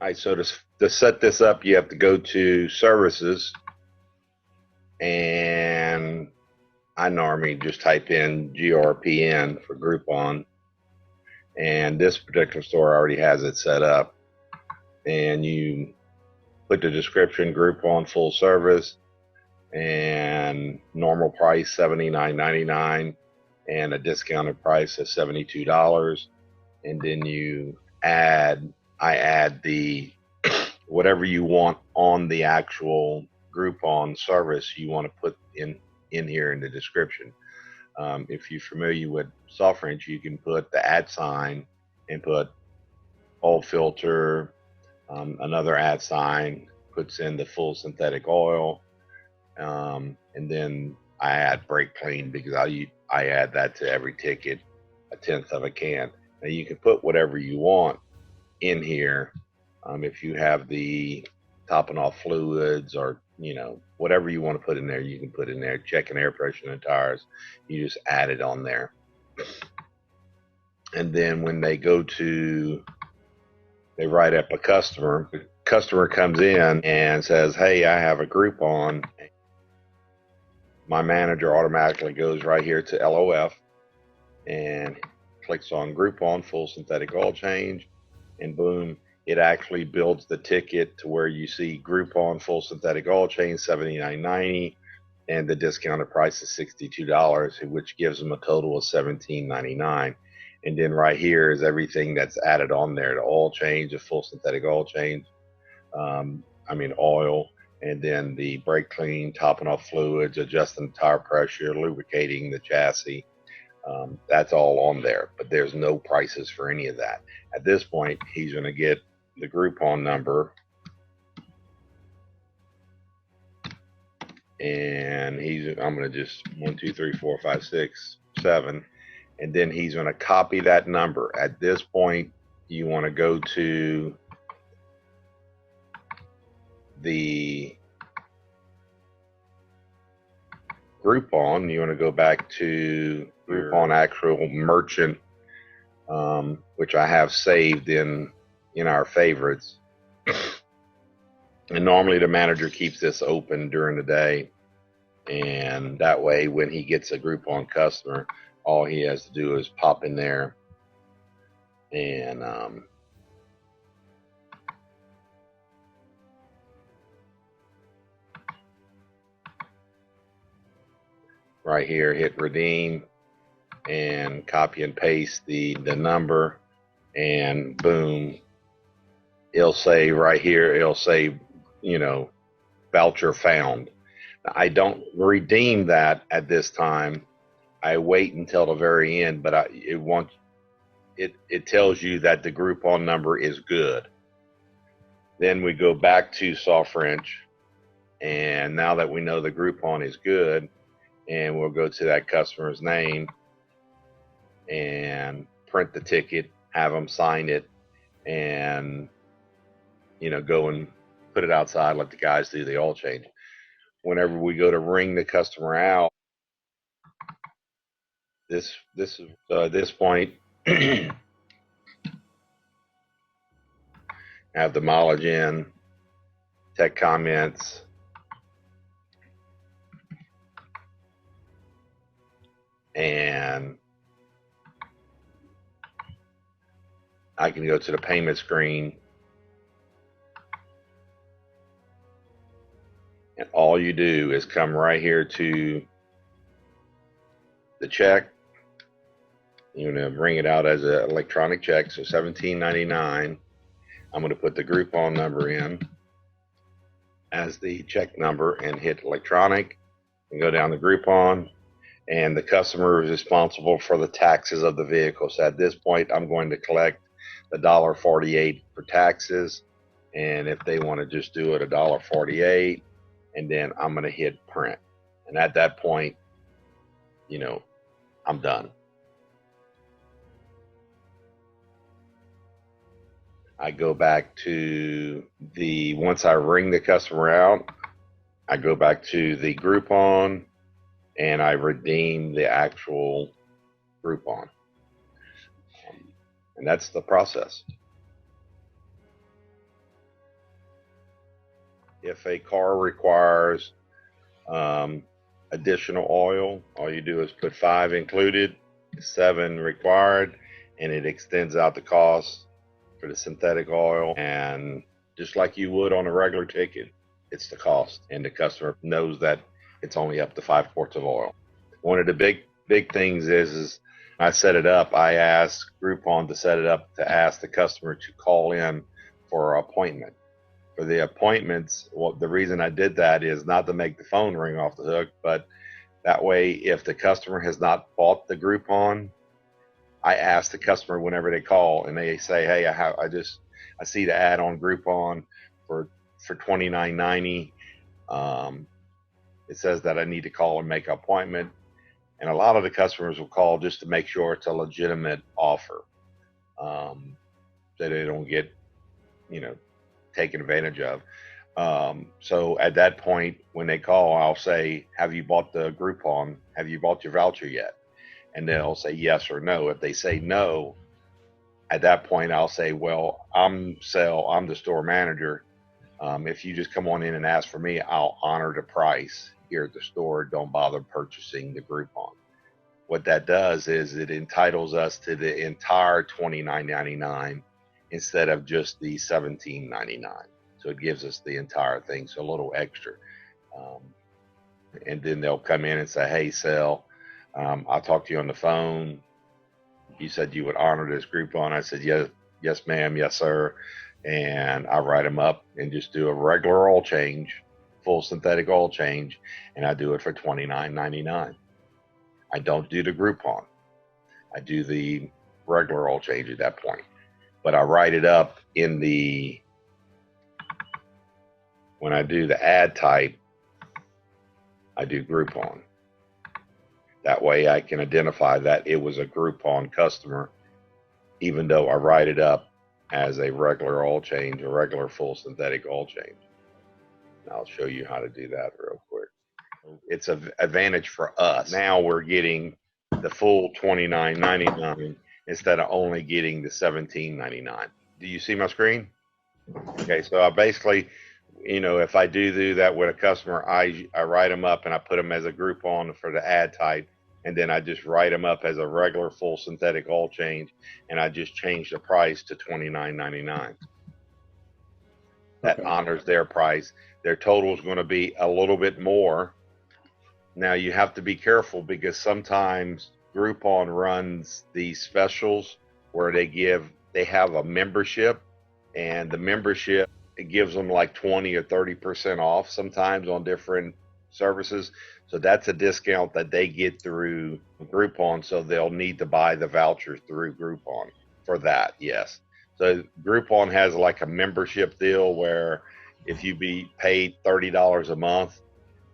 All right, so to set this up, you have to go to services, and I normally just type in GRPN for Groupon, and this particular store already has it set up. And you put the description, Groupon full service, and normal price $79.99, and a discounted price of $72. And then I add the whatever you want on the actual Groupon service you want to put in here in the description. If you're familiar with SoftWrench, you can put the @ sign and put oil filter. Another @ sign puts in the full synthetic oil, and then I add brake clean because I add that to every ticket, 1/10 of a can. Now you can put whatever you want in here. If you have the topping off fluids or whatever you want to put in there, you can put in there. Checking air pressure in the tires, you just add it on there. And then when they write up a customer, the customer comes in and says, hey, I have a Groupon. My manager automatically goes right here to LOF and clicks on Groupon full synthetic oil change, and boom, it actually builds the ticket to where you see Groupon full synthetic oil change $79.90, and the discounted price is $62, which gives them a total of $17.99. And then right here is everything that's added on there: the oil change, the full synthetic oil change, oil, and then the brake clean, topping off fluids, adjusting the tire pressure, lubricating the chassis. That's all on there, but there's no prices for any of that. At this point, he's going to get the Groupon number, and I'm going to just 1, 2, 3, 4, 5, 6, 7, and then he's going to copy that number. At this point, you want to go to the Groupon. You want to go back to Groupon actual merchant, which I have saved in our favorites. And normally the manager keeps this open during the day, and that way when he gets a Groupon customer, all he has to do is pop in there and right here hit redeem and copy and paste the number, and boom, it'll say right here, it'll say voucher found. I don't redeem that at this time. I wait until the very end, but it tells you that the Groupon number is good. Then we go back to SoftWrench, and now that we know the Groupon is good, and we'll go to that customer's name and print the ticket, have them sign it, and go and put it outside, let the guys do the oil change. Whenever we go to ring the customer out, this is at this point have the mileage in, tech comments, and I can go to the payment screen, and all you do is come right here to the check. You're going to bring it out as an electronic check, so $17.99. I'm going to put the Groupon number in as the check number and hit electronic, and go down to Groupon, and the customer is responsible for the taxes of the vehicle. So at this point, I'm going to collect the $1.48 for taxes, and if they want to just do it, $1.48, and then I'm going to hit print. And at that point, I'm done. I go back to once I ring the customer out, I go back to the Groupon, and I redeem the actual Groupon. And that's the process. If a car requires additional oil, all you do is put 5 included, 7 required, and it extends out the cost for the synthetic oil. And just like you would on a regular ticket, it's the cost, and the customer knows that it's only up to 5 quarts of oil. One of the big things is I set it up. I asked Groupon to set it up to ask the customer to call in for an appointment. For the appointments, well, the reason I did that is not to make the phone ring off the hook, but that way, if the customer has not bought the Groupon, I ask the customer whenever they call and they say, "Hey, I see the ad on Groupon for $29.90. It says that I need to call and make an appointment." And a lot of the customers will call just to make sure it's a legitimate offer, so they don't get, taken advantage of. So at that point, when they call, I'll say, "Have you bought the Groupon? Have you bought your voucher yet?" And they'll say yes or no. If they say no, at that point, I'll say, "Well, I'm the store manager. If you just come on in and ask for me, I'll honor the price here at the store. Don't bother purchasing the Groupon." What that does is it entitles us to the entire $29.99 instead of just the $17.99. So it gives us the entire thing, so a little extra. And then they'll come in and say, "Hey, Sal, I'll talk to you on the phone. You said you would honor this Groupon." I said, yes, ma'am, yes, sir. And I write them up and just do a regular oil change, full synthetic oil change, and I do it for $29.99. I don't do the Groupon. I do the regular oil change at that point. But I write it up when I do the ad type, I do Groupon. That way I can identify that it was a Groupon customer, even though I write it up as a regular oil change, a regular full synthetic oil change. And I'll show you how to do that real quick. It's an advantage for us. Now we're getting the full $29.99 instead of only getting the $17.99. Do you see my screen? Okay, so I basically, if I do that with a customer, I write them up and I put them as a Groupon for the ad type, and then I just write them up as a regular full synthetic oil change, and I just change the price to $29.99. That honors their price. Their total is going to be a little bit more. Now you have to be careful because sometimes Groupon runs these specials where they have a membership, and the membership, it gives them like 20 or 30% off sometimes on different services. So that's a discount that they get through Groupon. So they'll need to buy the voucher through Groupon for that. Yes. So Groupon has like a membership deal where if you be paid $30 a month,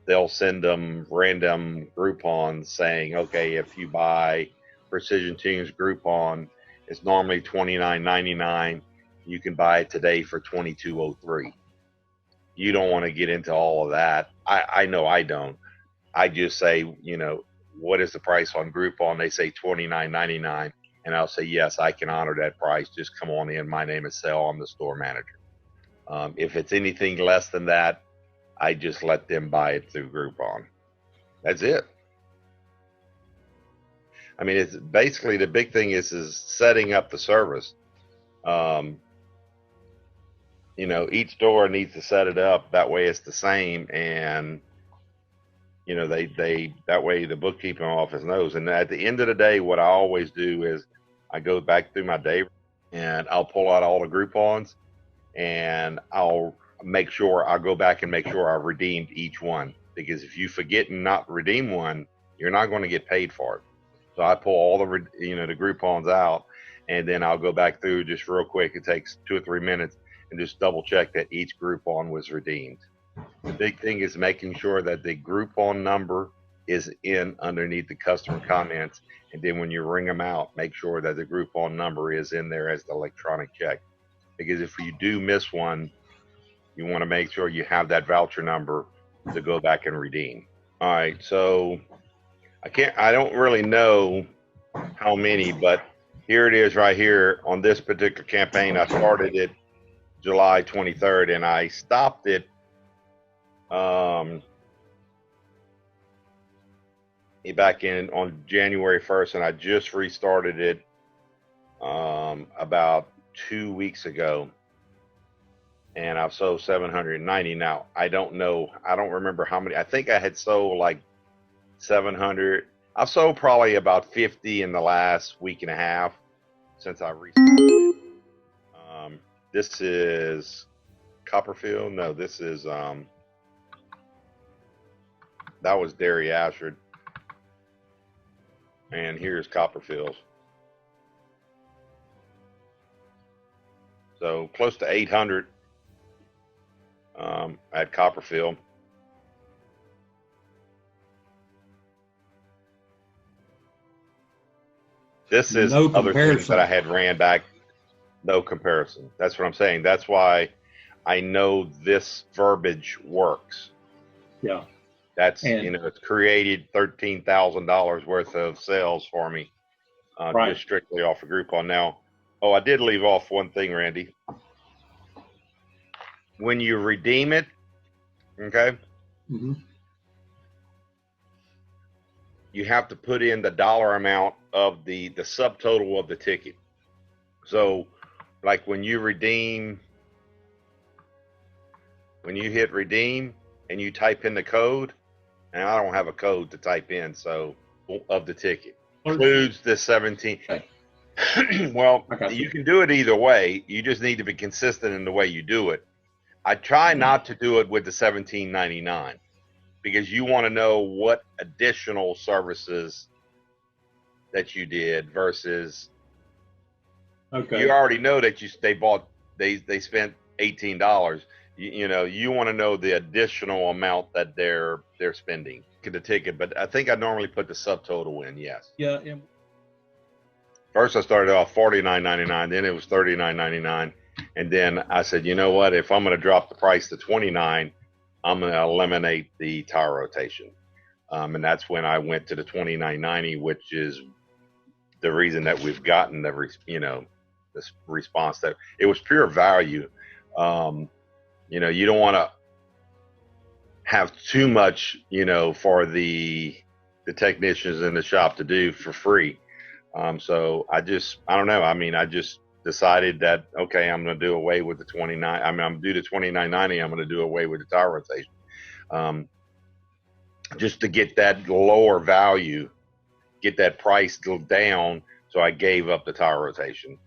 they'll send them random Groupons saying, "Okay, if you buy Precision Tunes Groupon, it's normally $29.99. You can buy it today for $22.03. You don't want to get into all of that. I know I don't. I just say, what is the price on Groupon? They say $29.99, and I'll say, yes, I can honor that price. Just come on in. My name is Sal. I'm the store manager. If it's anything less than that, I just let them buy it through Groupon. That's it. I mean, it's basically the big thing is setting up the service. Each store needs to set it up that way it's the same, and they that way the bookkeeping office knows. And at the end of the day, what I always do is I go back through my day and I'll pull out all the Groupons, and I'll go back and make sure I redeemed each one, because if you forget and not redeem one, you're not going to get paid for it. So I pull all the Groupons out, and then I'll go back through just real quick. It takes 2 or 3 minutes, and just double check that each Groupon was redeemed. The big thing is making sure that the Groupon number is in underneath the customer comments, and then when you ring them out, make sure that the Groupon number is in there as the electronic check. Because if you do miss one, you want to make sure you have that voucher number to go back and redeem. All right, so I don't really know how many, but here it is right here on this particular campaign. I started it July 23rd, and I stopped it um, back in on January 1st, and I just restarted it about 2 weeks ago, and I've sold 790. Now I don't know, I don't remember how many. I think I had sold like 700. I've sold probably about 50 in the last week and a half since I restarted it. This is Copperfield. No, this is that was Dairy Ashford, and here's Copperfield. So close to 800 at Copperfield. This is No other things that I comparison. had ran back. No comparison. That's what I'm saying. That's why I know this verbiage works. Yeah. That's, And it's created $13,000 worth of sales for me, right. just strictly off of Groupon. Now, oh, I did leave off one thing, Randy. When you redeem it, okay, Mm-hmm. you have to put in the dollar amount of the subtotal of the ticket. So, like when you redeem, when you hit redeem and you type in the code, and I don't have a code to type in, so of the ticket includes the 17. Okay. Well, Okay. you can do it either way. You just need to be consistent in the way you do it. I try not to do it with the $17.99 because you want to know what additional services that you did versus Okay. you already know that they spent $18. You want to know the additional amount that they're spending to the ticket. But I think I normally put the subtotal in. Yes. Yeah. First, I started off $49.99, then it was $39.99, and then I said, you know what? If I'm going to drop the price to $29, I'm going to eliminate the tire rotation, and that's when I went to the $29.90, which is the reason that we've gotten this response that it was pure value. You don't want to have too much, for the technicians in the shop to do for free. So I don't know. I mean, I just decided that, okay, I'm going to do away with the 29. I mean, I'm going to do the 29.90. I'm going to do away with the tire rotation. Just to get that lower value, get that price down. So I gave up the tire rotation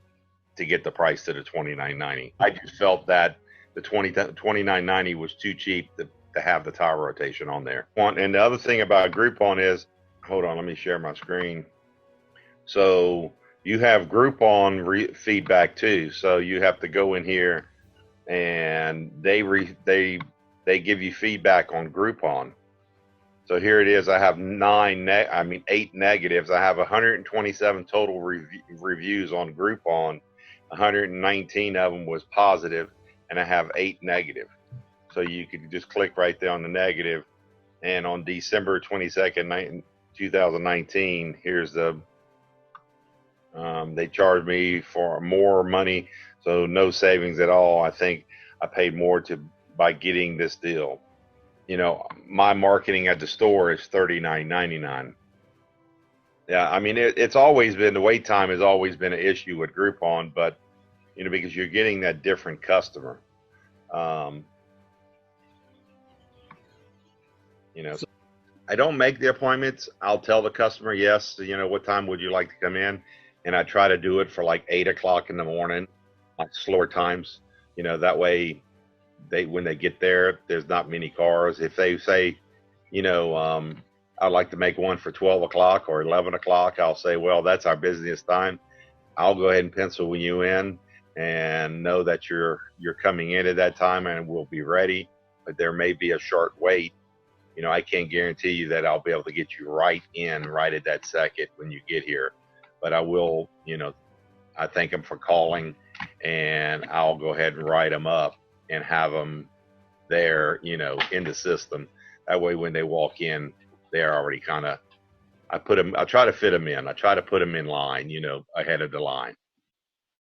to get the price to the $29.90. I just felt that the $29.90 was too cheap to have the tire rotation on there. And the other thing about Groupon is, hold on, let me share my screen. So you have Groupon feedback too. So you have to go in here and they give you feedback on Groupon. So here it is. I have 8 negatives. I have 127 total reviews on Groupon. 119 of them was positive, and I have 8 negative. So you could just click right there on the negative. And on December 22nd, 2019, here's the they charged me for more money, so no savings at all. I think I paid more by getting this deal. My marketing at the store is $39.99. Yeah, I mean it's always been, the wait time has always been an issue with Groupon, but because you're getting that different customer. I don't make the appointments. I'll tell the customer, yes, what time would you like to come in? And I try to do it for like 8 o'clock in the morning, like slower times. That way when they get there, there's not many cars. If they say, I'd like to make one for 12 o'clock or 11 o'clock, I'll say, well, that's our busiest time. I'll go ahead and pencil you in and know that you're coming in at that time and we'll be ready. But there may be a short wait. I can't guarantee you that I'll be able to get you right at that second when you get here. But I will, I thank them for calling, and I'll go ahead and write them up and have them there, in the system. That way when they walk in, they're already I try to fit them in. I try to put them in line, ahead of the line.